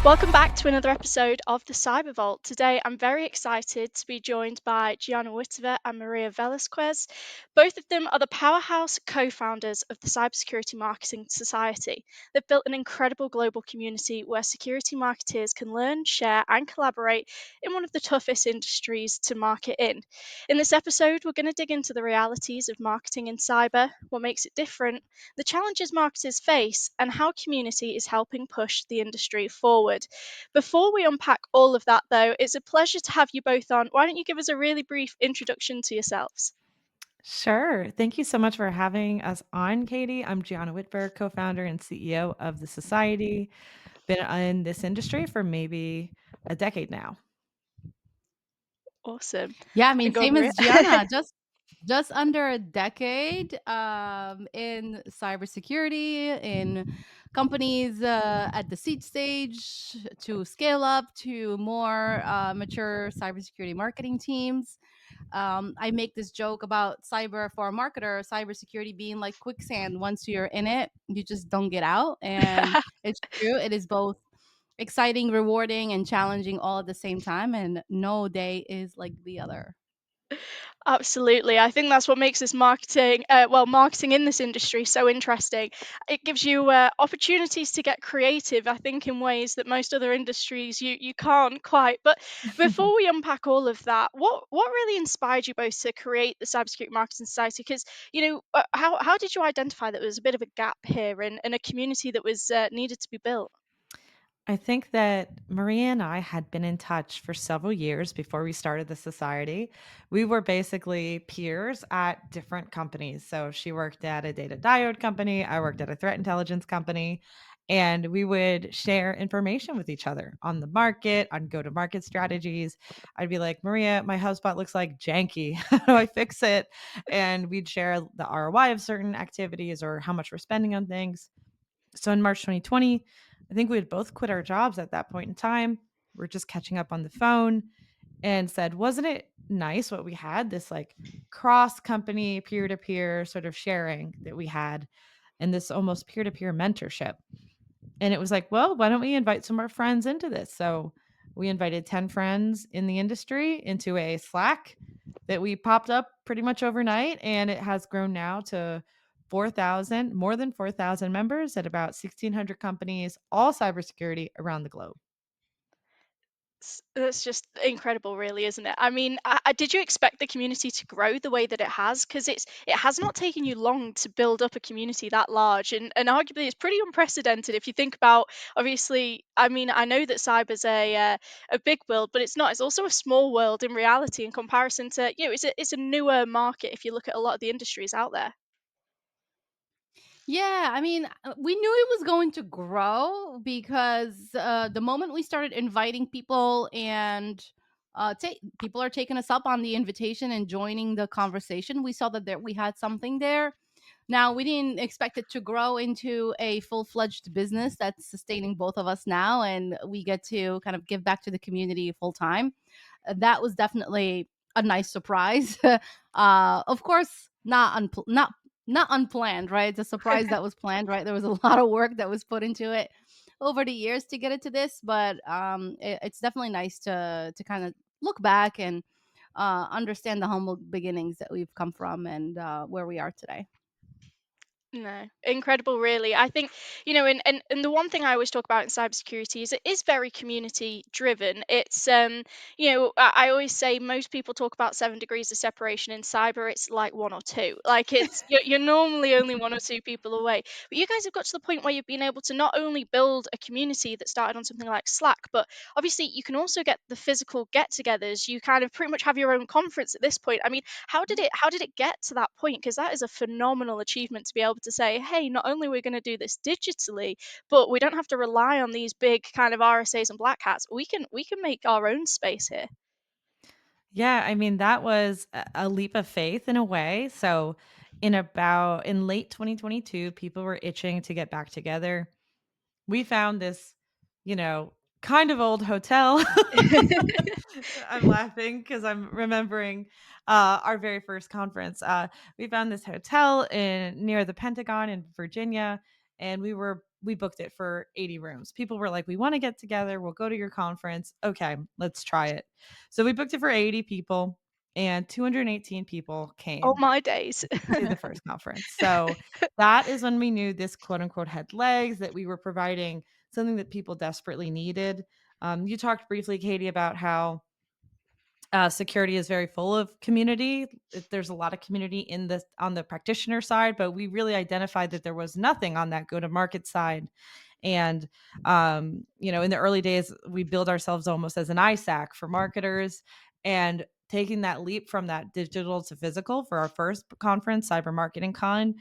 Welcome back to another episode of the CyberVault. Today, I'm very excited to be joined by Gianna Whitver and Maria Velasquez. Both of them are the powerhouse co founders of the Cybersecurity Marketing Society. They've built an incredible global community where security marketeers can learn, share, and collaborate in one of the toughest industries to market in. In this episode, we're going to dig into the realities of marketing in cyber, what makes it different, the challenges marketers face, and how community is helping push the industry forward. Before we unpack all of that, though, it's a pleasure to have you both on. Why don't you give us a really brief introduction to yourselves? Sure. Thank you so much for having us on, Katie. I'm Gianna Whitver, co-founder and CEO of the Society. Been in this industry for maybe a decade now. Awesome. Yeah, I And mean, go on, same Maria. as Gianna, just under a decade in cybersecurity, in companies at the seed stage to scale up to more mature cybersecurity marketing teams. I make this joke about cyber for a marketer, cybersecurity being like quicksand. Once you're in it, you just don't get out. And it's true. It is both exciting, rewarding, and challenging all at the same time. And no day is like the other. Absolutely. I think that's what makes this marketing in this industry so interesting. It gives you opportunities to get creative, I think, in ways that most other industries you can't quite. But before we unpack all of that, what really inspired you both to create the Cybersecurity Marketing Society? Because how did you identify that there was a bit of a gap here and a community that was needed to be built? I think that Maria and I had been in touch for several years before we started the society. We were basically peers at different companies. So she worked at a data diode company, I worked at a threat intelligence company, and we would share information with each other on the market, on go to market strategies. I'd be like, Maria, my HubSpot looks like janky. How do I fix it? And we'd share the ROI of certain activities or how much we're spending on things. So in March 2020, I think we had both quit our jobs at that point in time. We're just catching up on the phone and said, wasn't it nice what we had? This like cross company, peer to peer sort of sharing that we had and this almost peer to peer mentorship. And it was like, well, why don't we invite some of our friends into this? So we invited 10 friends in the industry into a Slack that we popped up pretty much overnight. And it has grown now to 4,000, more than 4,000 members at about 1,600 companies, all cybersecurity around the globe. That's just incredible, really, isn't it? I mean, did you expect the community to grow the way that it has? Because it has not taken you long to build up a community that large, and arguably it's pretty unprecedented if you think about. Obviously, I mean, I know that cyber's a big world, but it's not. It's also a small world in reality in comparison to it's a newer market if you look at a lot of the industries out there. Yeah, I mean, we knew it was going to grow because the moment we started inviting people and people are taking us up on the invitation and joining the conversation, we saw that we had something there. Now, we didn't expect it to grow into a full fledged business that's sustaining both of us now, and we get to kind of give back to the community full time. That was definitely a nice surprise. Of course, not unplanned, right? It's a surprise that was planned, right? There was a lot of work that was put into it over the years to get it to this, but it's definitely nice to kind of look back and understand the humble beginnings that we've come from and where we are today. No, incredible, really. I think, and the one thing I always talk about in cybersecurity is it is very community driven. I always say most people talk about 7 degrees of separation in cyber. It's like one or two. Like you're normally only one or two people away. But you guys have got to the point where you've been able to not only build a community that started on something like Slack, but obviously you can also get the physical get-togethers. You kind of pretty much have your own conference at this point. I mean, how did it get to that point? Because that is a phenomenal achievement to be able to say, hey, not only are we going to do this digitally, but we don't have to rely on these big kind of RSAs and black hats. We can make our own space here. Yeah, I mean, that was a leap of faith in a way. So, in late 2022, people were itching to get back together. We found this, you know, kind of old hotel. I'm laughing because I'm remembering our very first conference. We found this hotel in near the Pentagon in Virginia, and we were we booked it for 80 rooms. People were like, we want to get together. We'll go to your conference. Okay, let's try it. So we booked it for 80 people, and 218 people Oh came my days. to the first conference. So that is when we knew this quote unquote had legs, that we were providing something that people desperately needed. You talked briefly, Katie, about how security is very full of community. There's a lot of community in the on the practitioner side, but we really identified that there was nothing on that go to market side. And in the early days, we build ourselves almost as an ISAC for marketers, and taking that leap from that digital to physical for our first conference, Cyber Marketing Con,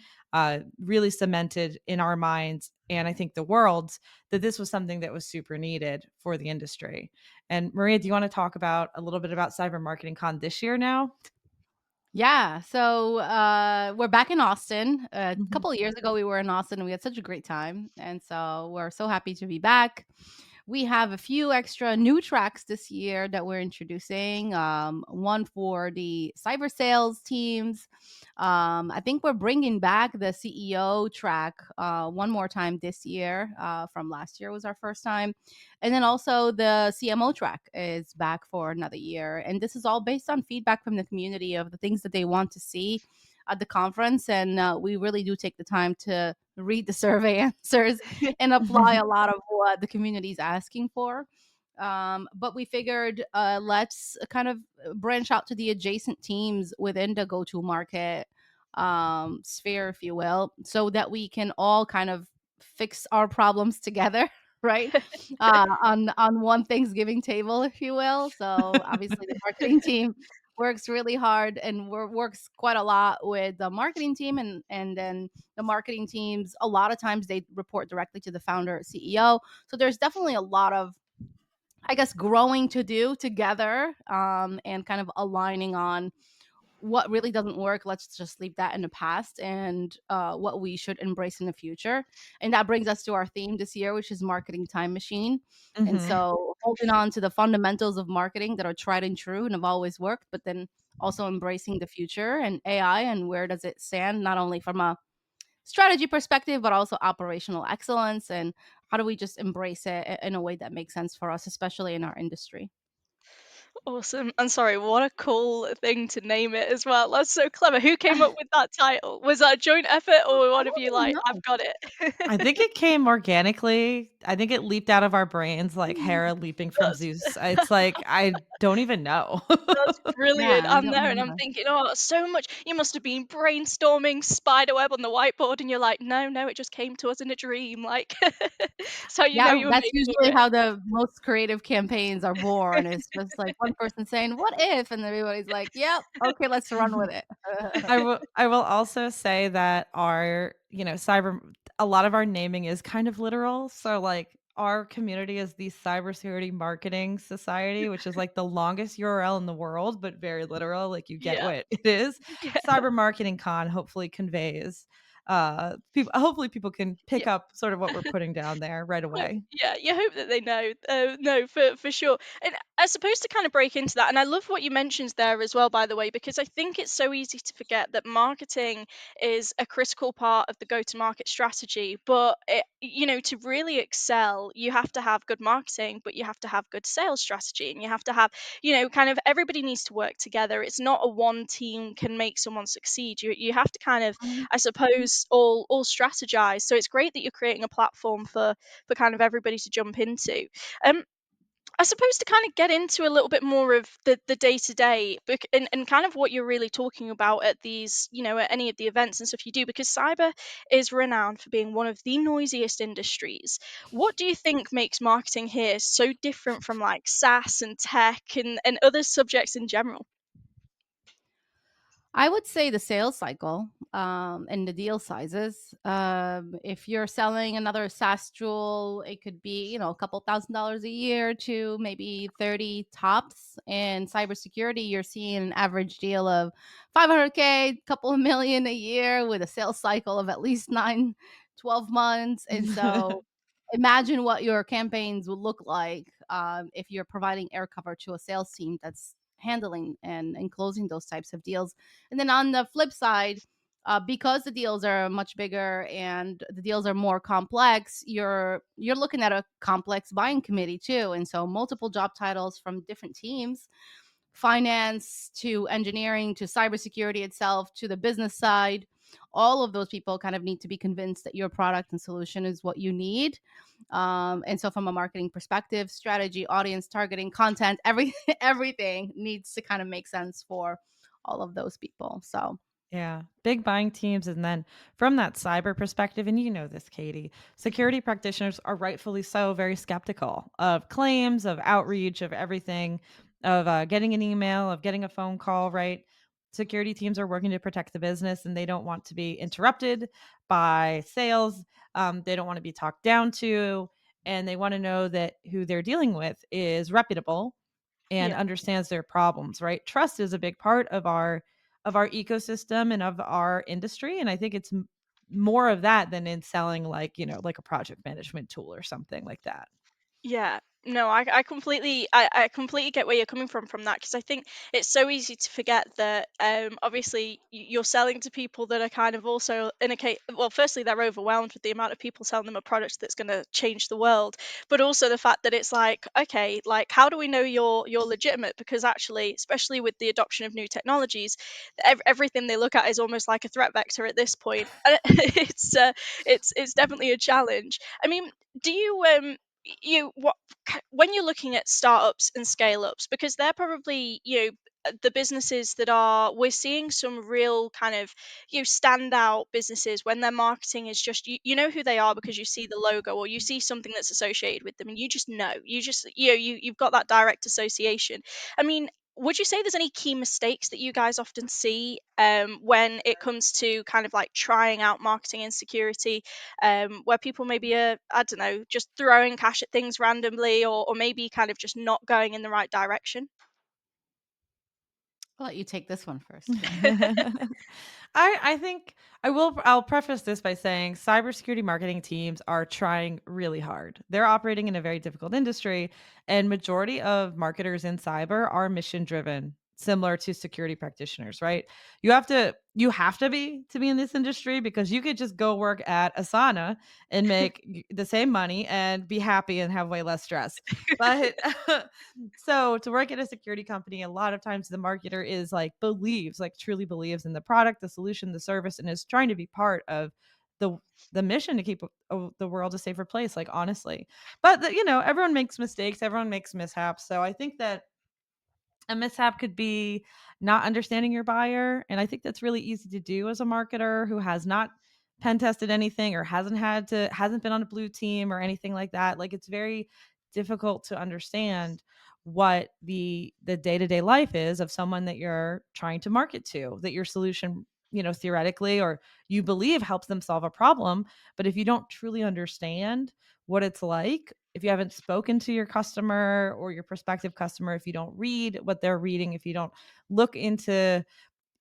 really cemented in our minds, and I think the world's, that this was something that was super needed for the industry. And Maria, do you want to talk about a little bit about Cyber Marketing Con this year now? Yeah, so we're back in Austin. A Mhm. couple of years ago, we were in Austin and we had such a great time. And so we're so happy to be back. We have a few extra new tracks this year that we're introducing. One for the cyber sales teams. I think we're bringing back the CEO track one more time this year. From last year was our first time, and then also the CMO track is back for another year. And this is all based on feedback from the community of the things that they want to see at the conference. And we really do take the time to read the survey answers and apply a lot of what the community is asking for. But we figured let's kind of branch out to the adjacent teams within the go to market sphere, if you will, so that we can all kind of fix our problems together. Right, on one Thanksgiving table, if you will. So obviously, the marketing team works really hard and works quite a lot with the marketing team, and then the marketing teams, a lot of times they report directly to the founder or CEO. So there's definitely a lot of, I guess, growing to do together, and kind of aligning on what really doesn't work. Let's just leave that in the past, and what we should embrace in the future. And that brings us to our theme this year, which is marketing time machine. And Mhm. so holding on to the fundamentals of marketing that are tried and true and have always worked, but then also embracing the future and AI, and where does it stand, not only from a strategy perspective, but also operational excellence, and how do we just embrace it in a way that makes sense for us, especially in our industry. Awesome. And sorry, what a cool thing to name it as well. That's so clever. Who came up with that title? Was that a joint effort or I one of don't you even like, I've know. got it? I think it came organically. I think it leaped out of our brains like Hera leaping from That's Zeus. It's like I don't even know. that's Yeah, brilliant. I I'm don't there and I'm remember. thinking, oh, so much. You must have been brainstorming spiderweb on the whiteboard, and you're like, no, no, it just came to us in a dream. Like, so you know Yeah, you were that's made for usually it. how the most creative campaigns are born. It's just like one person saying, "What if?" and everybody's like, "Yep, okay, let's run with it." I will also say that our, cyber a lot of our naming is kind of literal. So like our community is the Cybersecurity Marketing Society, which is like the longest URL in the world, but very literal. Like you get Yeah. what it is. Yeah. Cyber Marketing Con hopefully conveys people, hopefully people can pick Yeah. up sort of what we're putting down there right Well, away. yeah, you hope that they know. No, for sure. And I suppose to kind of break into that, and I love what you mentioned there as well, by the way, because I think it's so easy to forget that marketing is a critical part of the go-to-market strategy. But to really excel, you have to have good marketing, but you have to have good sales strategy, and you have to have, kind of everybody needs to work together. It's not a one team can make someone succeed. You have to kind of, Mhm. I suppose, all strategize. So it's great that you're creating a platform for kind of everybody to jump into. Um, I suppose to kind of get into a little bit more of the day to day and kind of what you're really talking about at these, at any of the events and stuff you do, because cyber is renowned for being one of the noisiest industries. What do you think makes marketing here so different from like SaaS and tech and other subjects in general? I would say the sales cycle, and the deal sizes. If you're selling another SaaS tool, it could be, a couple $1,000s a year to maybe 30 tops. In cybersecurity, you're seeing an average deal of 500K, couple of million a year with a sales cycle of at least 9, 12 months. And so imagine what your campaigns would look like, if you're providing air cover to a sales team that's handling and closing those types of deals. And then on the flip side, because the deals are much bigger and the deals are more complex, you're looking at a complex buying committee too, and so multiple job titles from different teams, finance to engineering to cybersecurity itself to the business side. All of those people kind of need to be convinced that your product and solution is what you need. And so, from a marketing perspective, strategy, audience targeting, content, everything needs to kind of make sense for all of those people. So, Yeah, big buying teams. And then from that cyber perspective, and you know this, Katie, security practitioners are rightfully so very skeptical of claims, of outreach, of everything, of getting an email, of getting a phone call, right? Security teams are working to protect the business and they don't want to be interrupted by sales. They don't want to be talked down to. And they want to know that who they're dealing with is reputable and Yeah. understands their problems, right? Trust is a big part of our ecosystem and of our industry, and I think it's more of that than in selling like, you know, like a project management tool or something like that. Yeah. No, I completely get where you're coming from that, because I think it's so easy to forget that obviously you're selling to people that are kind of also in a case, well, firstly they're overwhelmed with the amount of people selling them a product that's going to change the world, but also the fact that it's like, okay, like how do we know you're legitimate? Because actually, especially with the adoption of new technologies, everything they look at is almost like a threat vector at this point. It's definitely a challenge. I mean, do you you what when you're looking at startups and scale ups, because they're probably, the businesses that are, we're seeing some real kind of, standout businesses when their marketing is just, you know who they are because you see the logo or you see something that's associated with them, and you just know, you've got that direct association. I mean, would you say there's any key mistakes that you guys often see when it comes to kind of like trying out marketing and security, where people maybe are, I don't know, just throwing cash at things randomly, or maybe kind of just not going in the right direction? I'll let you take this one first. I think I'll preface this by saying cybersecurity marketing teams are trying really hard. They're operating in a very difficult industry, and majority of marketers in cyber are mission driven, similar to security practitioners, right? You have to be to be in this industry because you could just go work at Asana and make the same money and be happy and have way less stress. But so to work at a security company, a lot of times the marketer is like believes, like truly believes in the product, the solution, the service, and is trying to be part of the the mission to keep the world a safer place. Like honestly, but you know, everyone makes mistakes, everyone makes mishaps. So I think that a mishap could be not understanding your buyer, and I think that's really easy to do as a marketer who has not pen tested anything or hasn't been on a blue team or anything like that. Like it's very difficult to understand what the day-to-day life is of someone that you're trying to market to, that your solution, you know, theoretically or you believe helps them solve a problem, but if you don't truly understand what it's like, if you haven't spoken to your customer or your prospective customer, if you don't read what they're reading, if you don't look into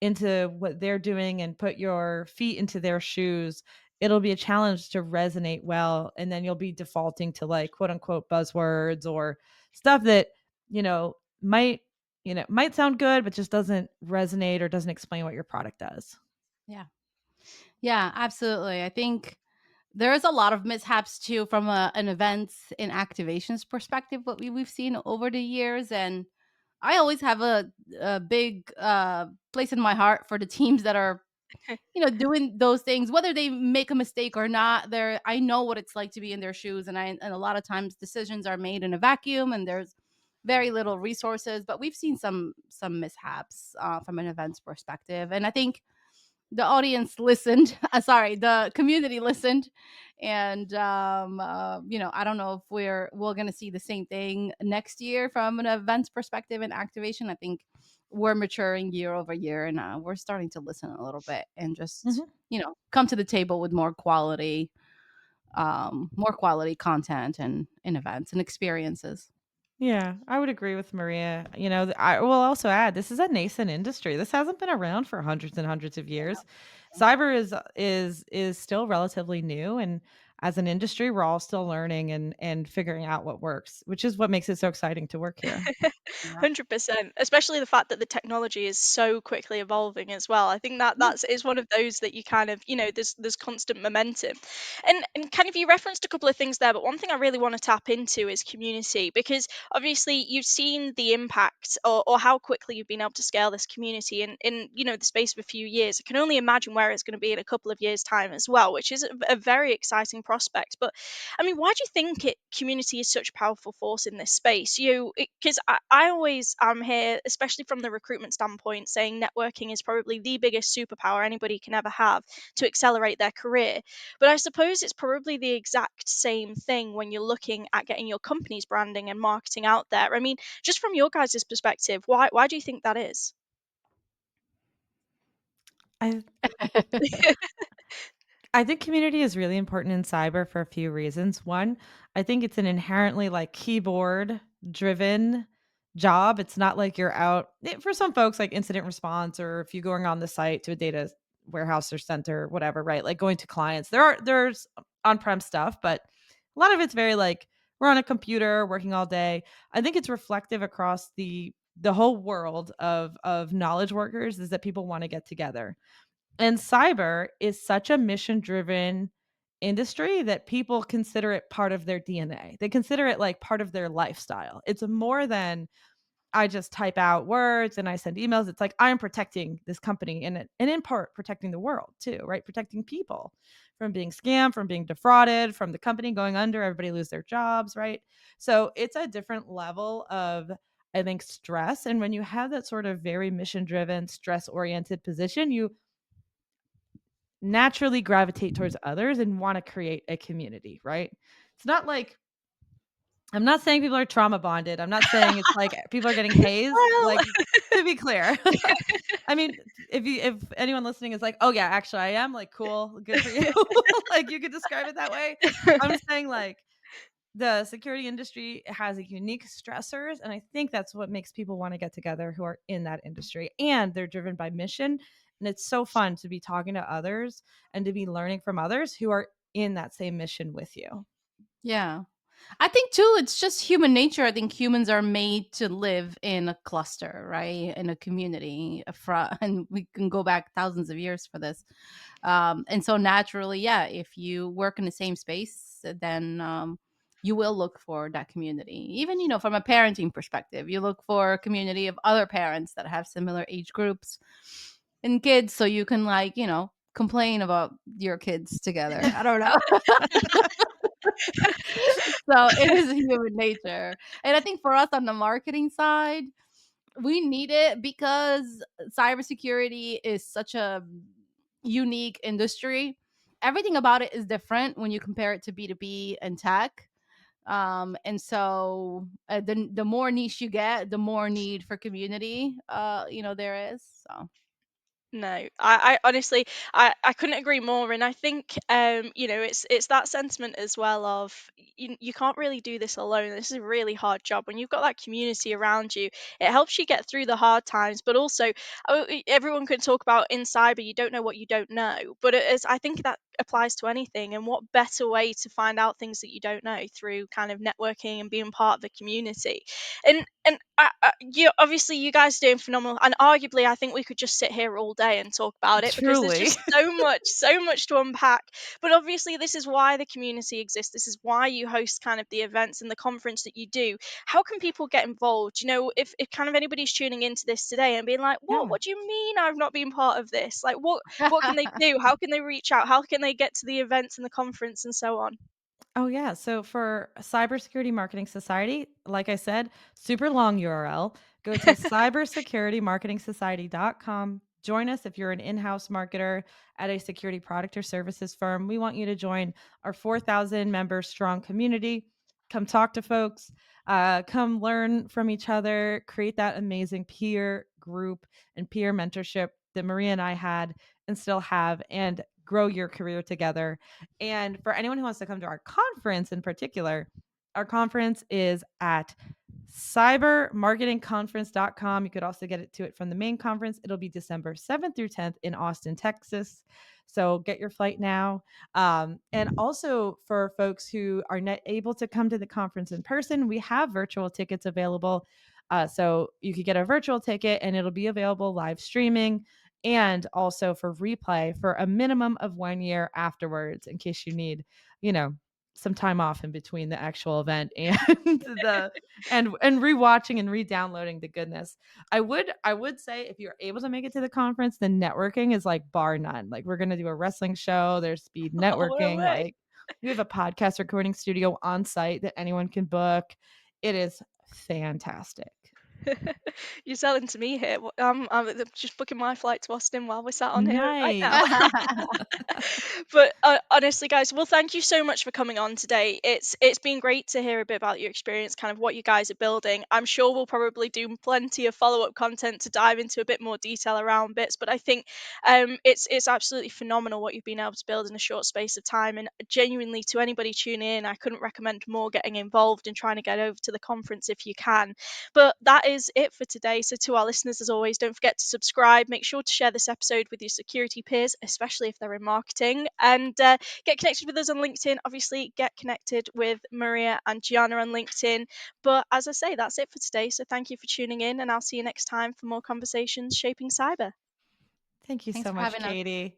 what they're doing and put your feet into their shoes, it'll be a challenge to resonate well, and then you'll be defaulting to like quote unquote buzzwords or stuff that, you know, might might sound good but just doesn't resonate or doesn't explain what your product does. Yeah. Yeah, absolutely. I think there's a lot of mishaps too from an events and activations perspective, what we've seen over the years. And I always have a big place in my heart for the teams that are, doing those things, whether they make a mistake or not. I know what it's like to be in their shoes, and a lot of times decisions are made in a vacuum, and there's very little resources. But we've seen some mishaps from an events perspective, and I think the audience listened. Sorry, the community listened, and I don't know if we're going to see the same thing next year from an events perspective and activation. I think we're maturing year over year, and we're starting to listen a little bit and just Mhm. come to the table with more quality content and events and experiences. Yeah, I would agree with Maria. You know, I will also add this is a nascent industry. This hasn't been around for hundreds and hundreds of years. Cyber is still relatively new, and as an industry, we're all still learning and figuring out what works, which is what makes it so exciting to work here. 100%, especially the fact that the technology is so quickly evolving as well. I think that Yeah. that's is one of those that you kind of, there's constant momentum. And kind of you referenced a couple of things there, but one thing I really want to tap into is community, because obviously you've seen the impact, or how quickly you've been able to scale this community in the space of a few years. I can only imagine where it's going to be in a couple of years time as well, which is a very exciting prospect. But I mean, why do you think community is such a powerful force in this space? Because I always am here, especially from the recruitment standpoint, saying networking is probably the biggest superpower anybody can ever have to accelerate their career. But I suppose it's probably the exact same thing when you're looking at getting your company's branding and marketing out there. I mean, just from your guys' perspective, why do you think that is? I I think community is really important in cyber for a few reasons. One, I think it's an inherently like keyboard driven job. It's not like you're out for some folks like incident response, or if you're going on the site to a data warehouse or center, whatever, right? Like going to clients. There's on-prem stuff, but a lot of it's very like we're on a computer working all day. I think it's reflective across the whole world of knowledge workers is that people want to get together, and cyber is such a mission driven industry that people consider it part of their DNA. They consider it like part of their lifestyle. It's more than I just type out words and I send emails. It's like I'm protecting this company and in part protecting the world too, right? Protecting people from being scammed, from being defrauded, from the company going under, everybody lose their jobs, right? So it's a different level of, I think, stress. And when you have that sort of very mission driven, stress oriented position, you naturally gravitate towards others and want to create a community, right? It's not like I'm not saying people are trauma bonded. I'm not saying it's like people are getting hazed. Well, Like, to be clear, I mean, if anyone listening is like, oh yeah, actually I am, like, cool, good for you. Like you could describe it that way. I'm saying like the security industry has a unique stressors, and I think that's what makes people want to get together who are in that industry, and they're driven by mission. And it's so fun to be talking to others and to be learning from others who are in that same mission with you. Yeah. I think too, it's just human nature. I think humans are made to live in a cluster, right? In a community, and we can go back thousands of years for this. And so naturally, yeah, if you work in the same space, then you will look for that community. Even, from a parenting perspective, you look for a community of other parents that have similar age groups and kids, so you can, like, complain about your kids together. I don't know. So it is human nature. And I think for us on the marketing side, we need it because cybersecurity is such a unique industry. Everything about it is different when you compare it to B2B and tech. And so the more niche you get, the more need for community there is. So no, I honestly, I couldn't agree more, and I think it's that sentiment as well of you can't really do this alone. This is a really hard job. When you've got that community around you, it helps you get through the hard times. But also, everyone can talk about in cyber, you don't know what you don't know. But I think that applies to anything. And what better way to find out things that you don't know through kind of networking and being part of the community? You obviously you guys are doing phenomenal, and arguably I think we could just sit here all day and talk about it because there's Truly. just so much to unpack. But obviously this is why the community exists. This is why you host kind of the events and the conference that you do. How can people get involved? If kind of anybody's tuning into this today and being like, what Yeah. what do you mean I've not been part of this? Like what can they do? How can they reach out? How can they get to the events and the conference and so on? Oh, yeah. So for Cybersecurity Marketing Society, like I said, super long URL. Go to cybersecuritymarketingsociety.com. Join us if you're an in house marketer at a security product or services firm. We want you to join our 4,000 member strong community. Come talk to folks, come learn from each other, create that amazing peer group and peer mentorship that Maria and I had and still have, and grow your career together. And for anyone who wants to come to our conference in particular, our conference is at cybermarketingconference.com. You could also get it to it from the main conference. It'll be December 7th through 10th in Austin, Texas. So get your flight now. And also for folks who are not able to come to the conference in person, we have virtual tickets available. So you could get a virtual ticket and it'll be available live streaming and also for replay for a minimum of 1 year afterwards in case you need, you know, some time off in between the actual event and the and rewatching and re-downloading the goodness. I would say if you're able to make it to the conference, the networking is like bar none. Like we're gonna do a wrestling show, there's speed Oh, no networking, way. like we have a podcast recording studio on site that anyone can book. It is fantastic. You're selling to me here. I'm just booking my flight to Austin while we're sat on here right now. Nice. But honestly, guys, well, thank you so much for coming on today. It's been great to hear a bit about your experience, kind of what you guys are building. I'm sure we'll probably do plenty of follow up content to dive into a bit more detail around bits. But I think it's absolutely phenomenal what you've been able to build in a short space of time. And genuinely, to anybody tuning in, I couldn't recommend more getting involved and trying to get over to the conference if you can. But that is it for today. So, to our listeners, as always, don't forget to subscribe. Make sure to share this episode with your security peers, especially if they're in marketing, and get connected with us on LinkedIn. Obviously, get connected with Maria and Gianna on LinkedIn. But as I say, that's it for today. So, thank you for tuning in, and I'll see you next time for more conversations shaping cyber. Thank you Thanks so for much, having us. Katie.